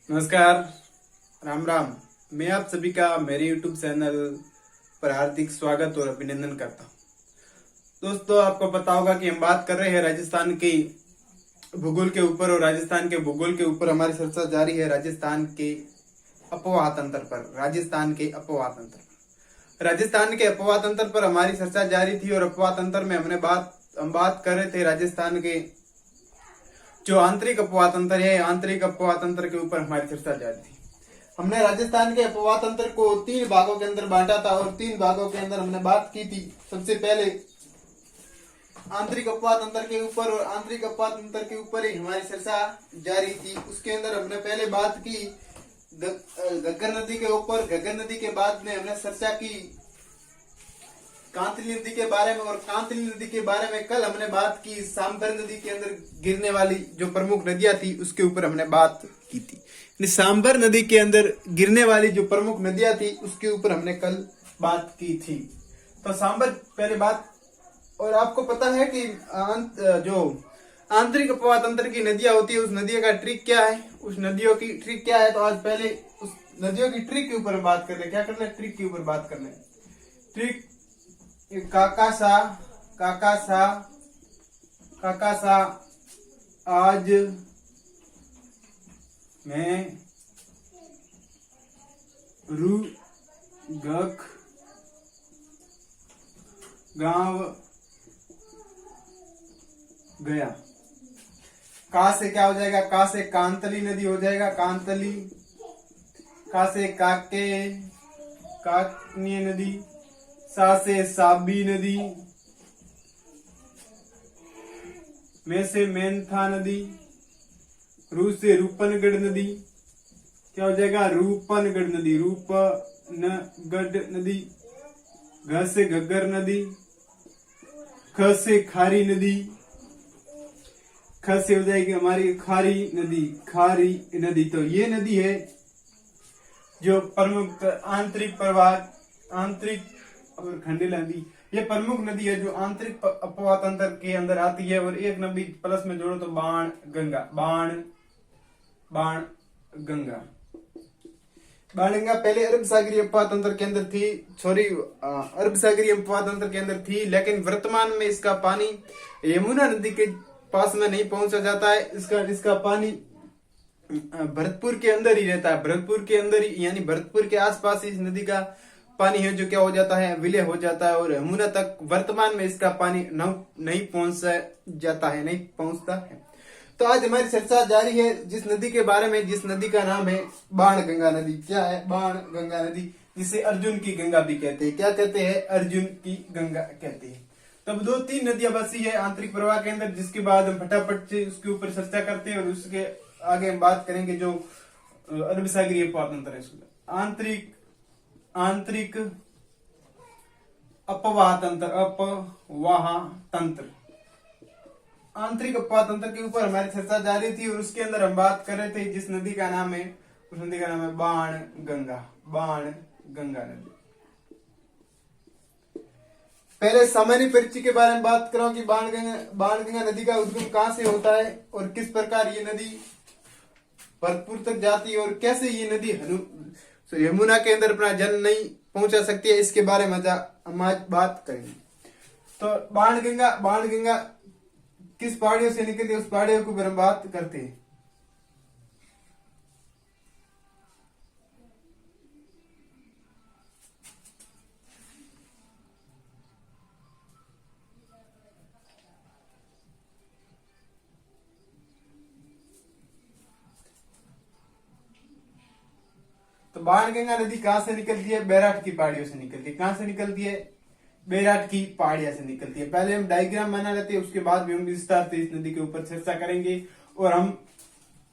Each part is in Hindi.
नमस्कार। राम राम। मैं आप सभी का मेरे YouTube चैनल पर हार्दिक स्वागत और अभिनंदन करता हूँ। दोस्तों, आपको पता होगा कि हम बात कर रहे हैं राजस्थान के भूगोल के ऊपर, और राजस्थान के भूगोल के ऊपर हमारी चर्चा जारी है राजस्थान के अपवाह तंत्र पर। राजस्थान के अपवाह तंत्र पर हमारी चर्चा जारी थी, और अपवाह तंत्र में हम बात कर रहे थे राजस्थान के जो आंतरिक अपवाह तंत्र है। आंतरिक अपवाह तंत्र के ऊपर हमारी चर्चा जारी थी। हमने राजस्थान के अपवाह तंत्र को 3 भागों के अंदर बांटा था, और 3 भागों के अंदर हमने बात की थी सबसे पहले आंतरिक अपवाह तंत्र के ऊपर, और आंतरिक अपवाह तंत्र के ऊपर ही हमारी चर्चा जारी थी। उसके अंदर हमने पहले बात की घग्गर नदी के ऊपर। घग्गर नदी के बाद में हमने चर्चा की कांतली नदी के बारे में, और कांतली नदी के बारे में कल हमने बात की सांबर नदी के अंदर गिरने वाली जो प्रमुख नदियां थी उसके ऊपर हमने बात की थी। सांबर नदी के अंदर गिरने वाली जो प्रमुख नदियां थी उसके ऊपर हमने कल बात की थी। तो सांबर पहले बात, और आपको पता है कि जो आंतरिक अपवाह तंत्र की नदियां होती है उस नदियों का ट्रिक क्या है, उस नदियों की ट्रिक क्या है। तो आज पहले उस नदियों की ट्रिक के ऊपर बात कर ले। क्या कर ले? ट्रिक के ऊपर बात कर ले। ट्रिक काकासा आज मैं रू गख गांव गया। का से क्या हो जाएगा? का से कांतली नदी हो जाएगा, कांतली। का से काकनीय नदी। सा से साबी नदी। में से मेंथा नदी। रू से रूपनगढ़ नदी। क्या हो जाएगा? रूपनगढ़ नदी, रूपनगढ़ नदी। घ से घग्गर नदी। ख से खारी नदी। ख से हो जाएगी हमारी खारी नदी, खारी नदी। तो ये नदी है जो प्रमुख आंतरिक प्रवाह, आंतरिक और खंडी नदी, ये प्रमुख नदी है जो आंतरिक अपवाह तंत्र के अंदर आती है। और एक नदी प्लस में जोड़ो तो बाण गंगा। बाणगंगा पहले अरब सागरीय अपवाह तंत्र के अंदर थी, अरब सागरीय अपवाह तंत्र के अंदर थी, लेकिन वर्तमान में इसका पानी यमुना नदी के पास में नहीं पहुंचा जाता है। इसका पानी भरतपुर के अंदर ही रहता है, भरतपुर के अंदर ही, यानी भरतपुर के आसपास इस नदी का पानी है जो क्या हो जाता है? विलय हो जाता है, और यमुना तक वर्तमान में इसका पानी नहीं पहुंचता है। तो आज हमारी चर्चा जारी है जिस नदी के बारे में, जिस नदी का नाम है बाणगंगा नदी। क्या है? बाणगंगा नदी, जिसे अर्जुन की गंगा भी कहते हैं। क्या कहते हैं? अर्जुन की गंगा कहते हैं। तब 2-3 नदियां बसी है आंतरिक प्रवाह के अंदर, जिसके बाद हम फटाफट से उसके ऊपर चर्चा करते हैं, और उसके आगे हम बात करेंगे जो अरब सागरीय अपवाह तंत्र है। आंतरिक अपवाह तंत्र, आंतरिक अपवाह तंत्र के ऊपर हमारी चर्चा जारी थी, और उसके अंदर हम बात कर रहे थे जिस नदी का नाम है, उस नदी का नाम है बाणगंगा नदी। पहले सामान्य परिचय के बारे में बात करो कि बाणगंगा नदी का उद्गम कहां से होता है, और किस प्रकार ये नदी भरतपुर तक जाती है, और कैसे ये नदी यमुना के अंदर अपना जल नहीं पहुंचा सकती है, इसके बारे में हम आज बात करेंगे। तो बाणगंगा किस पहाड़ियों से निकलती है, उस पहाड़ियों के ऊपर हम बात करते हैं। तो बाणगंगा नदी कहां से निकलती है? बैराठ की पहाड़ियों से निकलती है। कहां से निकलती है? बैराठ की पहाड़ियां से निकलती है। पहले हम डायग्राम बना लेते हैं, उसके बाद भी हम विस्तार से इस नदी के ऊपर चर्चा करेंगे, और हम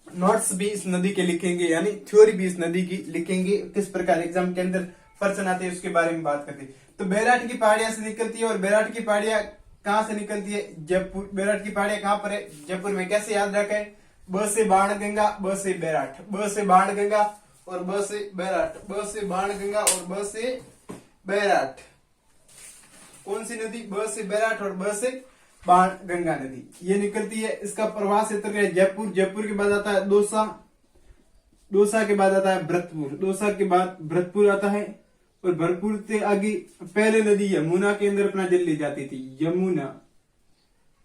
नोट्स भी इस नदी के लिखेंगे, यानी थ्योरी भी इस नदी की लिखेंगे। किस प्रकार एग्जाम के अंदर प्रश्न आते हैं उसके बारे में बात करते हैं। तो बैराठ की पहाड़ियां से निकलती है, और बैराठ की पहाड़ियां कहां से निकलती है? जयपुर। बैराठ की पहाड़ियां कहां पर है? जयपुर में। कैसे याद रखें? ब से बाणगंगा, ब से बैराठ, ब से बाणगंगा और ब से बैराठ, ब से बाणगंगा और ब से बैराठ। कौन सी नदी? ब से बैराठ और ब से बाणगंगा नदी ये निकलती है। इसका प्रवाह क्षेत्र है जयपुर, जयपुर के बाद आता है दौसा, दौसा के बाद आता है भरतपुर, दौसा के बाद भरतपुर आता है, और भरतपुर से आगे पहले नदी यमुना के अंदर अपना जल ले जाती थी, यमुना,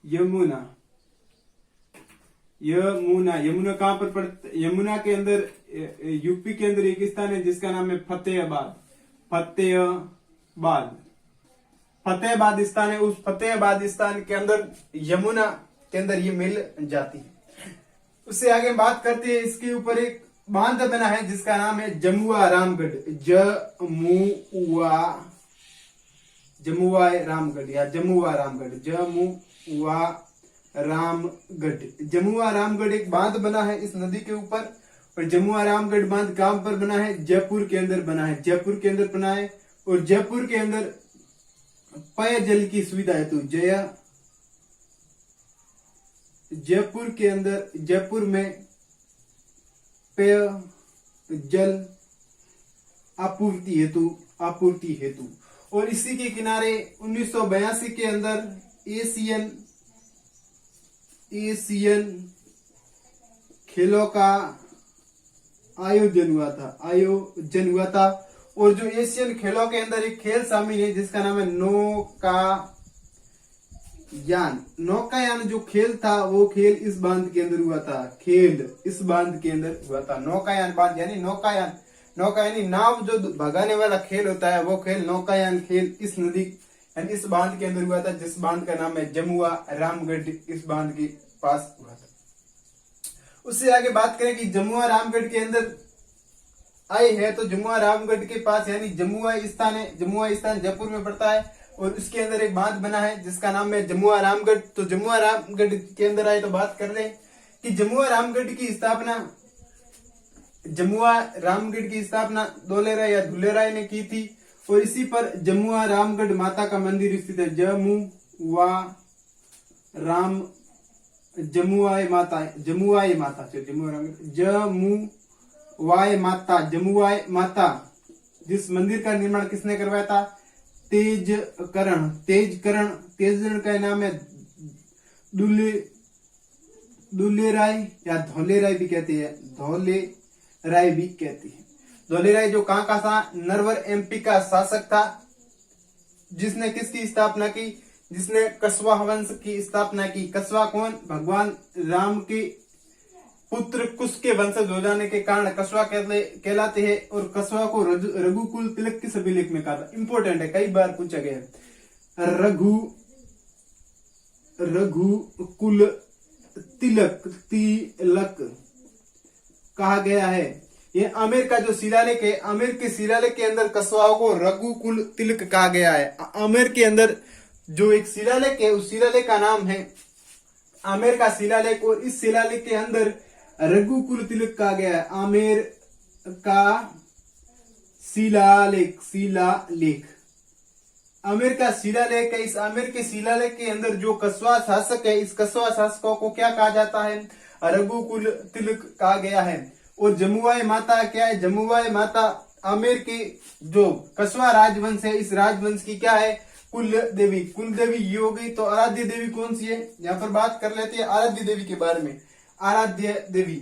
यमुना, यमुना, यमुना कहां पर पड़ती, यमुना के अंदर यूपी के अंदर एक स्थान है जिसका नाम है फतेहाबाद, फतेहाबाद, फतेहाबाद स्थान है। उस फतेहाबाद स्थान के अंदर यमुना के अंदर ये मिल जाती है। उससे आगे बात करते हैं, इसके ऊपर एक बांध बना है जिसका नाम है जमुआ रामगढ़, जमुआ रामगढ़ या जमुआ रामगढ़, जमुआ रामगढ़, जमुआ रामगढ़ एक बांध बना है इस नदी के ऊपर। और जमुआ रामगढ़ बांध कहां पर बना है, जयपुर के अंदर बना है, जयपुर के अंदर बना है। और जयपुर के अंदर पेयजल की सुविधा है, तो जयपुर के अंदर, जयपुर में पेयजल आपूर्ति हेतु। और इसी के किनारे 1982 के अंदर एशियन खेलों का आयोजन हुआ था। और जो एशियन खेलों के अंदर एक खेल शामिल है जिसका नाम है नौकायान जो खेल था वो खेल इस बांध के अंदर हुआ था, खेल इस बांध के अंदर हुआ था। नौकायान बांध यानी नौकायानी नाव जो भगाने वाला खेल होता है वो खेल, नौकायान खेल इस नदी यानी इस बांध के अंदर हुआ था, जिस बांध का नाम है जमुआ रामगढ़, इस बांध के पास हुआ था। उससे आगे बात करें कि जमुआ रामगढ़ के अंदर आए हैं, तो जमुआ रामगढ़ के पास यानी जमुआ स्थान है, जमुआ स्थान जयपुर में पड़ता है। और उसके अंदर एक बांध बना है जिसका नाम है जमुआ रामगढ़। तो जमुआ रामगढ़ के अंदर आए तो बात कर ले कि जमुआ रामगढ़ की स्थापना धोलेराय या धुलेराय ने की थी। और इसी पर जमुआ रामगढ़ माता का मंदिर स्थित है, जमुआय माता, जिस मंदिर का निर्माण किसने करवाया था, तेजकरण का नाम है दुलेराय या धोलेराय भी कहते हैं, धोलेराय जो कहां का था, नरवर एमपी का शासक था, जिसने किसकी स्थापना की, जिसने कस्वा वंश की स्थापना की। कस्वा कौन, भगवान राम के पुत्र कुश के वंशज हो जाने के कारण कस्वा कहलाते हैं। और कस्वा को रघुकुल तिलक किस अभिलेख में कहा था, इंपॉर्टेंट है, कई बार पूछा गया है। रघुकुल तिलक कहा गया है। ये आमेर का जो शिलालेख है, आमेर के शिलालेख के अंदर कस्वाओं को रघुकुल तिलक कहा गया है। आमेर के अंदर जो एक शिलालेख है उस शिलालेख का नाम है आमेर का शिलालेख। और इस शिलालेख के अंदर रघुकुल तिलक कहा गया है, आमेर का शिलालेख, आमेर का शिलालेख है। इस आमेर के शिलालेख के अंदर जो कस्वा शासक है, इस कस्वा शासकों को क्या कहा जाता है, रघुकुल तिलक कहा गया है। और जमुआय माता क्या है, जमुआय माता आमेर के जो कस्वा राजवंश है, इस राजवंश की क्या है, कुल देवी। कुल देवी ये हो गई। तो आराध्य देवी कौन सी है, यहाँ पर बात कर लेते हैं आराध्य देवी के बारे में। आराध्य देवी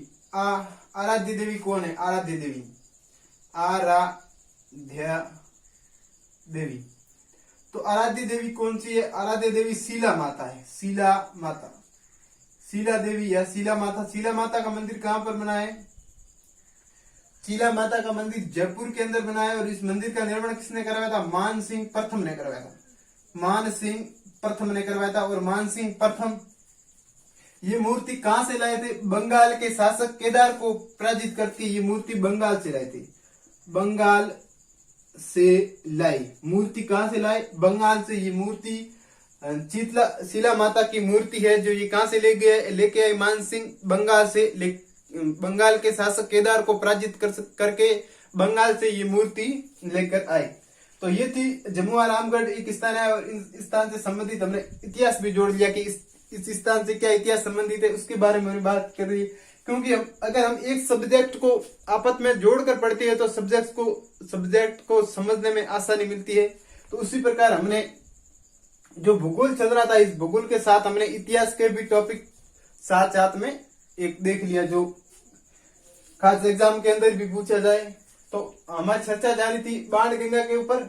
कौन है, आराध्य देवी। तो आराध्य देवी कौन सी है, आराध्य देवी शीला माता है, शीला देवी या शीला माता। शीला माता का मंदिर कहां पर बना है, शीला माता का मंदिर जयपुर के अंदर बना है। और इस मंदिर का निर्माण किसने करवाया था, मानसिंह प्रथम ने करवाया था। और मानसिंह प्रथम ये मूर्ति कहां से लाए थे, बंगाल के शासक केदार को पराजित करके ये मूर्ति बंगाल से लाए थे, मूर्ति कहां से लाए, बंगाल से। ये मूर्ति शीला माता की मूर्ति है जो ये कहां से लेके आए, मानसिंह बंगाल से, बंगाल के शासक केदार को पराजित करके बंगाल से ये मूर्ति लेकर आए। तो ये थी जमुआ रामगढ़ एक स्थान है। और इस स्थान से संबंधित हमने इतिहास भी जोड़ लिया कि इस स्थान से क्या इतिहास संबंधित है उसके बारे में बात कर रही है। क्योंकि अगर हम एक सब्जेक्ट को आपस में जोड़कर पढ़ते हैं तो सब्जेक्ट को समझने में आसानी मिलती है। तो उसी प्रकार हमने जो भूगोल चल रहा था, इस भूगोल के साथ हमने इतिहास के भी टॉपिक साथ में एक देख लिया, जो खास एग्जाम के अंदर भी पूछा जाए। तो हमारी चर्चा जारी थी बाण गंगा के ऊपर।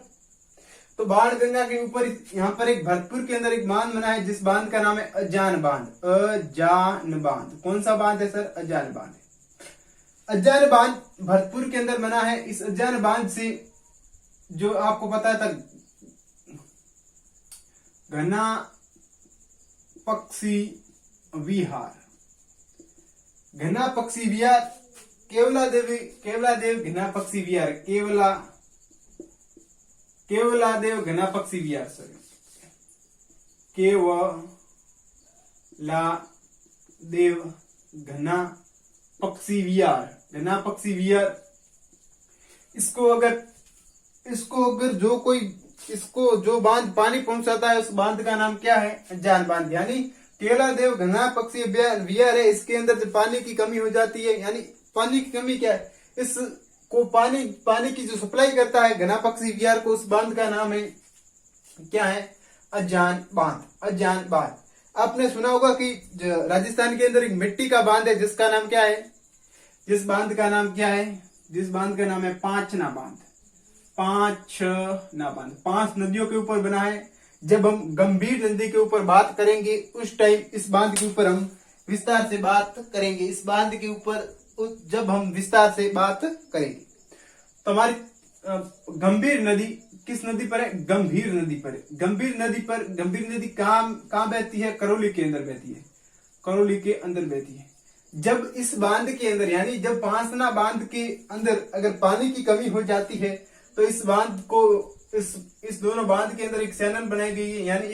तो बाण गंगा के ऊपर यहाँ पर एक भरतपुर के अंदर एक बांध बना है, जिस बांध का नाम है अजान बांध। अजान बांध कौन सा बांध है सर? अजान बांध। अजान बांध भरतपुर के अंदर बना है। इस अजान बांध से जो आपको पता था घना पक्षी विहार, घना पक्षी विहार, केवला देव घना पक्षी विहार, केवला देव घना पक्षी विहार, सॉरी केवला देव घना पक्षी विहार, घना पक्षी विहार। इसको अगर जो बांध पानी पहुंचाता है उस बांध का नाम क्या है? अजान बांध। यानी केवला देव घना पक्षी विहार है, इसके अंदर जब पानी की कमी हो जाती है, यानी पानी की कमी क्या है? इसको पानी की जो सप्लाई करता है घना पक्षी विहार को, उस बांध का नाम है क्या है? अजान बांध। अजान बांध। आपने सुना होगा कि राजस्थान के अंदर एक मिट्टी का बांध है, जिसका नाम क्या है? जिस बांध का नाम क्या है? जिस बांध का नाम है पांचना बांध। पांचना बांध 5 नदियों के ऊपर बना है। जब हम गंभीर नदी के ऊपर बात करेंगे उस टाइम इस बांध के ऊपर हम विस्तार से बात करेंगे। इस बांध के ऊपर जब हम विस्तार से बात करेंगे तो हमारी गंभीर नदी किस नदी पर है? गंभीर नदी पर है। गंभीर नदी कहाँ बहती है? करौली के अंदर बहती है। करौली के अंदर बहती है। जब इस बांध के अंदर यानी जब पांचना बांध के अंदर अगर पानी की कमी हो जाती है तो इस बांध को इस दोनों बांध के अंदर एक चैनल बनाई गई है, यानी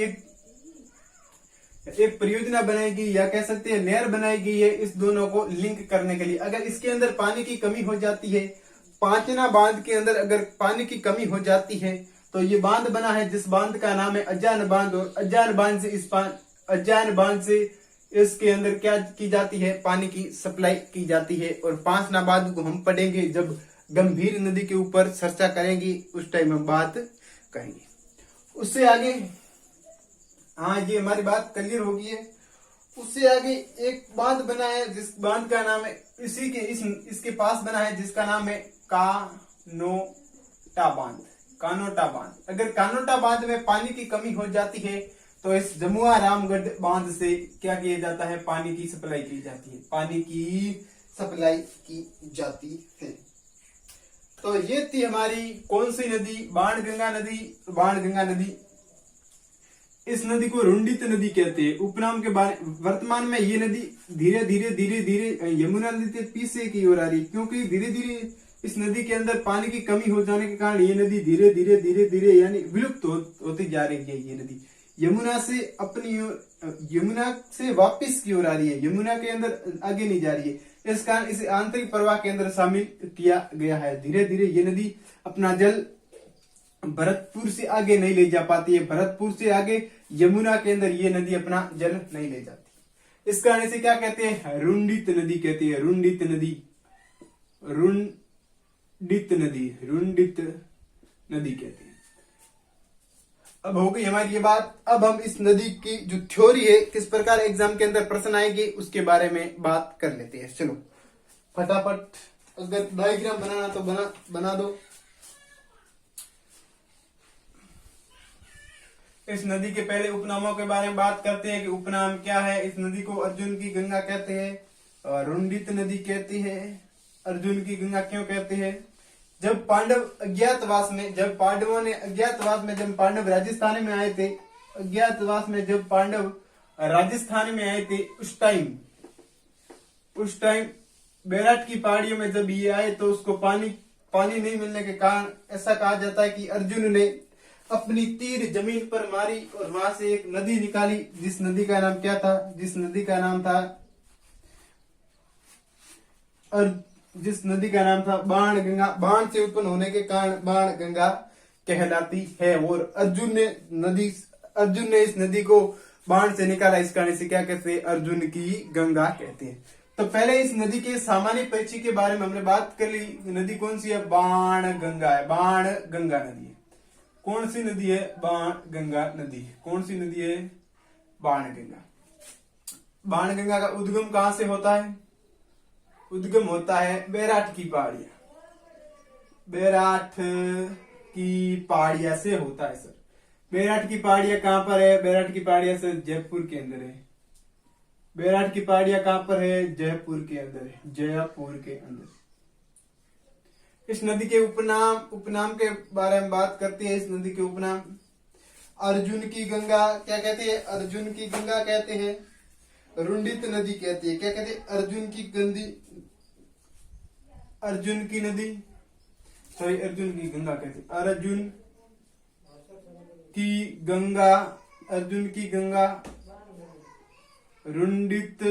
एक परियोजना बनाई गई या कह सकते हैं नहर बनाई गई है इस दोनों को लिंक करने के लिए। अगर इसके अंदर पानी की कमी हो जाती है, पांचना बांध के अंदर अगर पानी की कमी हो जाती है तो ये बांध बना है, जिस बांध का नाम है अजान बांध। और अजान बांध से इसके अंदर क्या की जाती है? पानी की सप्लाई की जाती है। और पांचना बांध को हम पढ़ेंगे जब गंभीर नदी के ऊपर चर्चा करेंगे, उस टाइम हम बात करेंगे। उससे आगे हाँ ये हमारी बात क्लियर होगी है। उससे आगे एक बांध बना है, जिस बांध का नाम है इसके पास बना है, जिसका नाम है कानोटा बांध। कानोटा बांध। अगर कानोटा बांध में पानी की कमी हो जाती है तो इस जमुआ रामगढ़ बांध से क्या किया जाता है? पानी की सप्लाई की जाती है। पानी की सप्लाई की जाती है। तो ये थी हमारी कौन सी नदी? बाणगंगा नदी। बाणगंगा नदी, इस नदी को रुंडित नदी कहते हैं उपनाम के बारे। वर्तमान में ये नदी धीरे धीरे यमुना नदी के पीछे की ओर आ रही है, क्योंकि धीरे धीरे इस नदी के अंदर पानी की कमी हो जाने के कारण ये नदी धीरे धीरे यानी विलुप्त होती जा रही है। ये नदी यमुना से वापस की ओर आ रही है, यमुना के अंदर आगे नहीं जा रही है। इस कारण इसे आंतरिक प्रवाह के अंदर शामिल किया गया है। धीरे धीरे ये नदी अपना जल भरतपुर से आगे नहीं ले जा पाती है। भरतपुर से आगे यमुना के अंदर ये नदी अपना जल नहीं ले जाती। इस कारण इसे क्या कहते हैं? रुंडित नदी कहते हैं। रुंडित नदी। रुंडित नदी कहते हैं। अब हो गई हमारी ये बात। अब हम इस नदी की जो थ्योरी है, किस प्रकार एग्जाम के अंदर प्रश्न आएंगे, उसके बारे में बात कर लेते हैं। चलो फटाफट, अगर डायग्राम बनाना तो बना दो। इस नदी के पहले उपनामों के बारे में बात करते हैं कि उपनाम क्या है। इस नदी को अर्जुन की गंगा कहते हैं, रुंडित नदी कहती है। अर्जुन की गंगा क्यों कहते हैं? जब पांडव अज्ञातवास में, जब पांडव राजस्थान में आए थे, जब पांडव राजस्थान में आए थे, उस टाइम बैराट की पहाड़ियों में जब ये आए तो उसको पानी नहीं मिलने के कारण ऐसा कहा जाता है कि अर्जुन ने अपनी तीर जमीन पर मारी और वहां से एक नदी निकाली, जिस नदी का नाम क्या था? जिस नदी का नाम था बाणगंगा। बाण से उत्पन्न होने के कारण बाणगंगा कहलाती है। और अर्जुन ने इस नदी को बाण से निकाला, इस कारण से क्या कहते हैं? अर्जुन की गंगा कहते हैं। तो पहले इस नदी के सामान्य परिचय के बारे में हमने बात कर ली। नदी कौन सी है? बाणगंगा है। बाणगंगा नदी है। कौन सी नदी है? बाणगंगा नदी। कौन सी नदी है? बाणगंगा। बाणगंगा का उद्गम कहां से होता है? उद्गम होता है बैराठ की पहाड़ियां, बैराठ की पहाड़ियां से होता है सर। बैराठ की पहाड़ियां कहां पर है? बैराठ की पहाड़ियां सर जयपुर के अंदर है। बैराठ की पहाड़ियां कहां पर है? जयपुर के अंदर है, जयपुर के अंदर। इस नदी के उपनाम के बारे में बात करते हैं। इस नदी के उपनाम अर्जुन की गंगा क्या कहते हैं? अर्जुन की गंगा कहते हैं, रुंडित नदी कहते हैं। क्या कहते हैं? अर्जुन की नदी, अर्जुन की नदी, सॉरी अर्जुन की गंगा कहते हैं। अर्जुन की गंगा, अर्जुन की गंगा, रुंडित,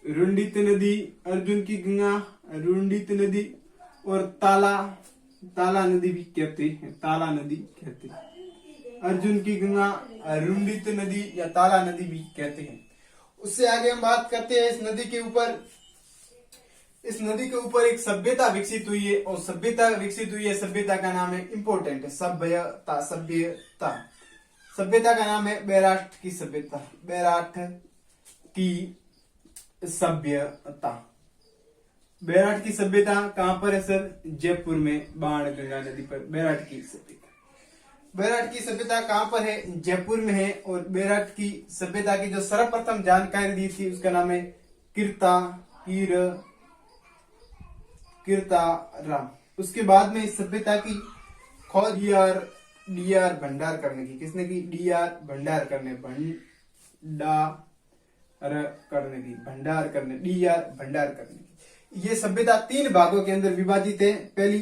रुंडित नदी, अर्जुन की गंगा, रुंडित नदी और ताला, ताला नदी भी कहते हैं, ताला नदी कहते हैं। अर्जुन की गंगा, रुंडित नदी या ताला नदी भी कहते हैं। उससे आगे हम बात करते हैं इस नदी के ऊपर। इस नदी के ऊपर एक सभ्यता विकसित हुई है और सभ्यता विकसित हुई है, सभ्यता का नाम है इंपॉर्टेंट है, सभ्यता, सभ्यता, सभ्यता का नाम है बैराठ की सभ्यता, बैराठ की सभ्यता। बैराठ की सभ्यता कहां पर है सर? जयपुर में, बाण गंगा नदी पर बैराठ की सभ्यता। बैराठ की सभ्यता कहां पर है? जयपुर में है। और बैराठ की सभ्यता की जो सर्वप्रथम जानकारी दी थी उसका नाम है कीर्ताराम। उसके बाद में इस सभ्यता की खोज डीआर भंडार करने की, किसने की? डीआर भंडार करने, भंडार करने, डीआर भंडार करने की। ये सभ्यता 3 भागों के अंदर विभाजित है। पहली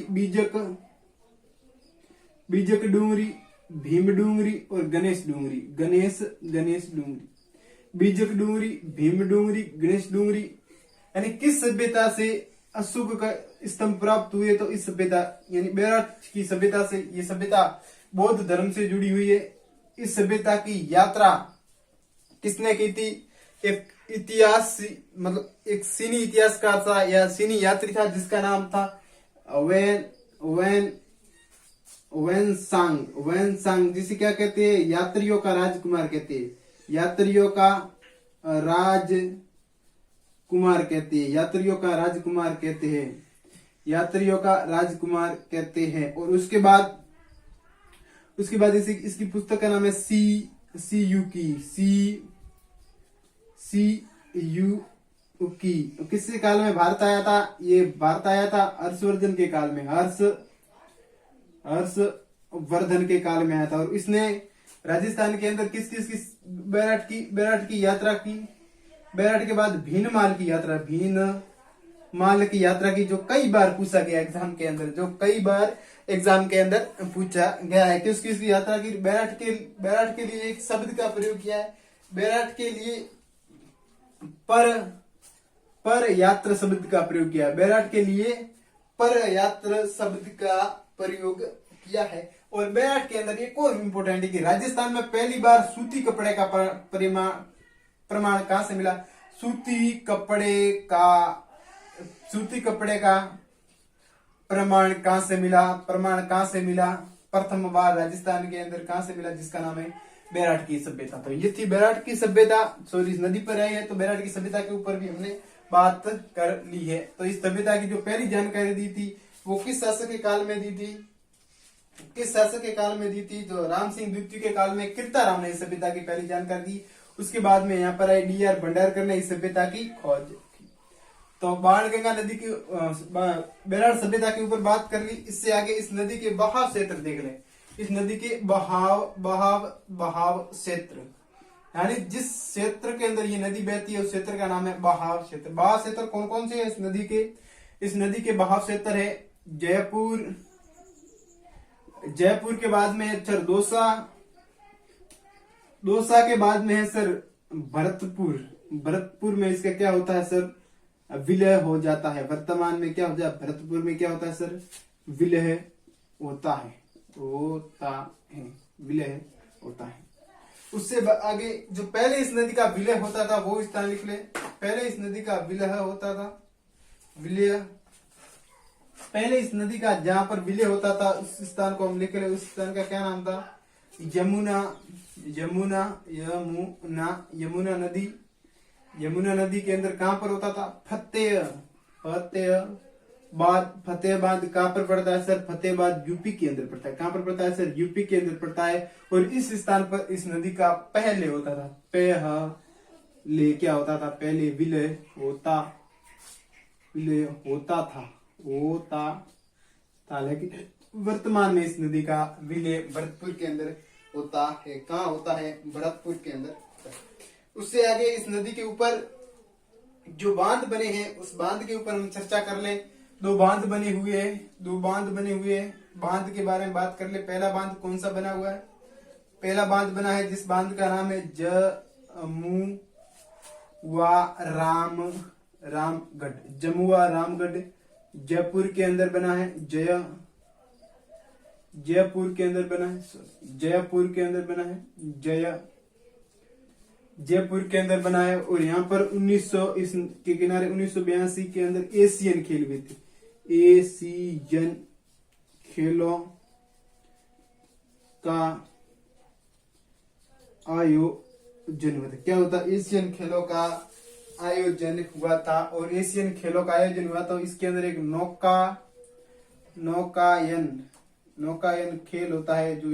बीजक डूंगरी, भीम डूंगरी और गणेश डूंगरी, गणेश डूंगरी, बीजक डूंगरी, भीम डूंगरी, गणेश डूंगरी। यानी किस सभ्यता से अशोक का स्तंभ प्राप्त हुए? तो इस सभ्यता यानी बैराठ की सभ्यता से। ये सभ्यता बौद्ध धर्म से जुड़ी हुई है। इस सभ्यता की यात्रा किसने की थी? एक इतिहास, मतलब एक सीनी इतिहासकार था या सीनी यात्री था जिसका नाम था वेनसांग, जिसे क्या कहते हैं? यात्रियों का राजकुमार कहते हैं, यात्रियों का राजकुमार कहते हैं, यात्रियों का राजकुमार कहते हैं, यात्रियों का राजकुमार कहते हैं। और उसके बाद इसकी पुस्तक का नाम है सी यू की। किसके काल में भारत आया था? ये भारत आया था हर्षवर्धन के काल में, हर्षवर्धन के काल में आया था। और इसने राजस्थान के अंदर किस बैराठ की यात्रा की। बैराठ के बाद भीनमाल की यात्रा की, जो कई बार पूछा गया एग्जाम के अंदर, जो कई बार एग्जाम के अंदर पूछा गया है। किस यात्रा की? बैराठ के लिए एक शब्द का प्रयोग किया है। बैराठ के लिए पर यात्रा शब्द का प्रयोग किया है। बैराठ के लिए पर यात्रा शब्द का प्रयोग किया है। और बैराठ के अंदर एक और इम्पोर्टेंट है कि राजस्थान में पहली बार सूती कपड़े का प्रमाण कहां से मिला? सूती कपड़े का प्रमाण कहां से मिला? प्रथम बार राजस्थान के अंदर कहां से मिला? जिसका नाम है बैराठ की सभ्यता। तो ये थी बैराठ की सभ्यता। सॉरी, इस नदी पर आई है तो बैराठ की सभ्यता के ऊपर भी हमने बात कर ली है। तो इस सभ्यता की जो पहली जानकारी दी थी वो किस शासक के काल में दी थी? तो राम सिंह द्वितीय के काल में कीर्ताराम ने इस सभ्यता की पहली जानकारी दी। उसके बाद में यहाँ पर आई डीआर भंडारकर ने इस सभ्यता की खोज की। तो बाणगंगा नदी की बैराठ सभ्यता के ऊपर बात कर ली। इससे आगे इस नदी के बहाव क्षेत्र देख लें। इस नदी के बहाव क्षेत्र, यानी जिस क्षेत्र के अंदर ये नदी बहती है उस क्षेत्र का नाम है बहाव क्षेत्र। बहाव क्षेत्र कौन कौन से है इस नदी के? इस नदी के बहाव क्षेत्र है जयपुर के बाद में है सर दौसा के बाद में है सर भरतपुर में इसका क्या होता है सर? विलय हो जाता है। वर्तमान में क्या हो जाता है? भरतपुर में क्या होता है सर? विलय होता है, विलय होता है। उससे आगे जो पहले इस नदी का विलय होता था वो स्थान लिख ले। पहले इस नदी का विलय होता था, पहले इस नदी का जहां पर विलय होता था उस स्थान को हम लिख ले। उस स्थान का क्या नाम था? यमुना नदी। यमुना नदी के अंदर कहां पर होता था? फतेहाबाद कहां पर पड़ता है सर? फतेहाबाद यूपी के अंदर पड़ता है। कहां पर पड़ता है सर? यूपी के अंदर पड़ता है। और इस स्थान पर इस नदी का पहले होता था, पहले क्या होता था? पहले विलय होता था, लेकिन वर्तमान में इस नदी का विलय भरतपुर के अंदर होता है। कहाँ होता है? भरतपुर के अंदर। उससे आगे इस नदी के ऊपर जो बांध बने हैं उस बांध के ऊपर हम चर्चा कर ले। दो बांध बने हुए हैं, बांध के बारे में बात कर ले। पहला बांध कौन सा बना हुआ है? पहला बांध बना है जिस बांध का नाम है जमुआ रामगढ़, जयपुर के अंदर बना है। जयपुर के अंदर बना है। और यहाँ पर 1900 इसके किनारे 1982 के अंदर एशियन खेल हुए थे। एशियन खेलों का आयोजन हुआ था। क्या होता? एशियन खेलों का आयोजन हुआ था। और एशियन खेलों का आयोजन हुआ तो इसके अंदर एक नौकायन खेल होता है, जो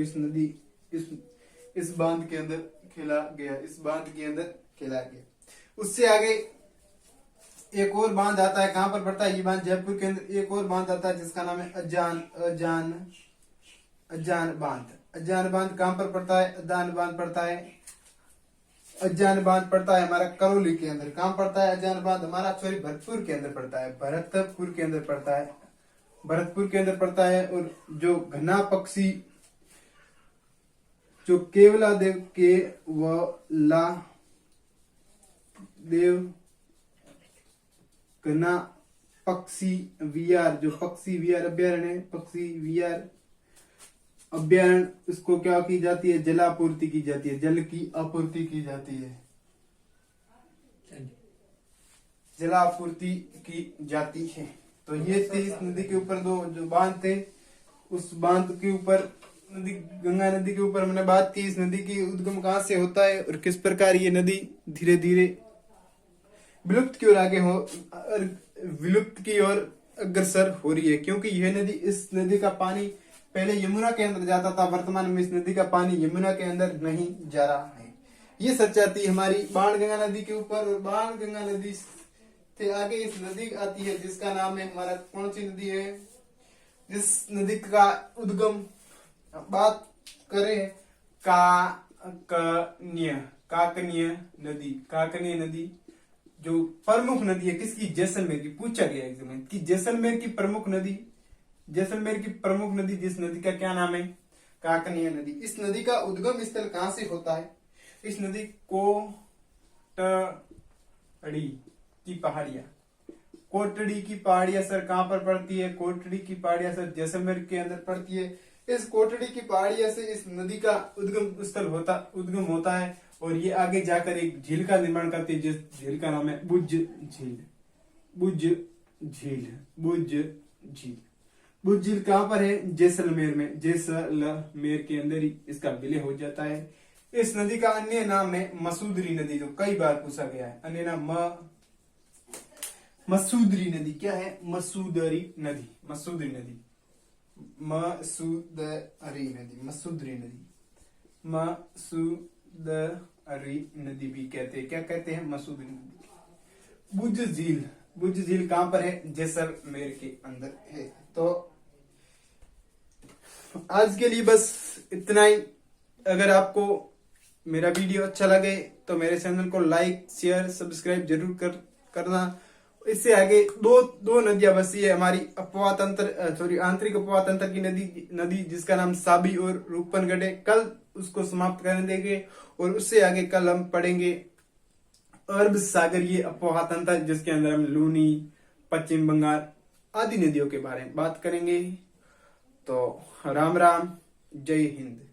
इस बांध के अंदर खेला गया। उससे आगे एक और बांध आता है। कहां पर पड़ता है ये बांध? जयपुर के अंदर। एक और बांध आता है जिसका नाम है अजान बांध। कहां पर पड़ता है? अजान बांध पड़ता है हमारा करौली के अंदर। कहां पड़ता है अजान बांध? हमारा भरतपुर के अंदर पड़ता है। भरतपुर के अंदर पड़ता है। और जो घना पक्षी, जो केवला देव घना पक्षी विहार, जो पक्षी विहार अभ्यारण्य, इसको क्या की जाती है? जलापूर्ति की जाती है। जल की आपूर्ति की जाती है। जलापूर्ति की जाती है। तो ये थे इस नदी के ऊपर दो जो बांध थे। उस बांध के ऊपर गंगा नदी के ऊपर हमने बात की। इस नदी की उद्गम कहां से होता है और किस प्रकार ये नदी धीरे धीरे विलुप्त की ओर अग्रसर हो रही है, क्योंकि इस नदी का पानी पहले यमुना के अंदर जाता था। वर्तमान में इस नदी का पानी यमुना के अंदर नहीं जा रहा है। ये सच्चाई थी हमारी बाणगंगा नदी के ऊपर। और बाणगंगा नदी से आगे इस नदी आती है जिसका नाम है हमारा, कौन सी नदी है? जिस नदी का उद्गम बात करें, काकनीय नदी जो प्रमुख नदी है किसकी? जैसलमेर की। पूछा गया एग्जाम में कि जैसलमेर की प्रमुख नदी जिस नदी का क्या नाम है? काकनीय नदी। इस नदी का उद्गम स्थल कहां से होता है? इस नदी कोटड़ी की पहाड़ियां सर कहां पर पड़ती है? कोटड़ी की पहाड़ियां सर जैसलमेर के अंदर पड़ती है। इस कोटड़ी की पहाड़ियां से इस नदी का उद्गम होता है। और ये आगे जाकर एक झील का निर्माण करती है, जिस झील का नाम है बुज झील कहां पर है? जैसलमेर में। जैसलमेर के अंदर ही इसका विलय हो जाता है। इस नदी का अन्य नाम है मसूदरी नदी, जो कई बार पूछा गया है। अन्य नाम मसूदरी नदी। क्या है? मसूदरी नदी भी कहते हैं। क्या कहते हैं? मसूदरी नदी। बुज झील कहां पर है? जैसलमेर के अंदर है। तो आज के लिए बस इतना ही। अगर आपको मेरा वीडियो अच्छा लगे तो मेरे चैनल को लाइक, शेयर, सब्सक्राइब जरूर करना। इससे आगे दो नदियां बसी है हमारी आंतरिक अपवाह तंत्र की नदी जिसका नाम साबी और रूपनगढ़ है। कल उसको समाप्त कर देंगे। और उससे आगे कल हम पढ़ेंगे अरब सागरीय अपवाह तंत्र, जिसके अंदर हम लूनी, पश्चिम बंगाल आदि नदियों के बारे में बात करेंगे। तो राम राम, जय हिंद।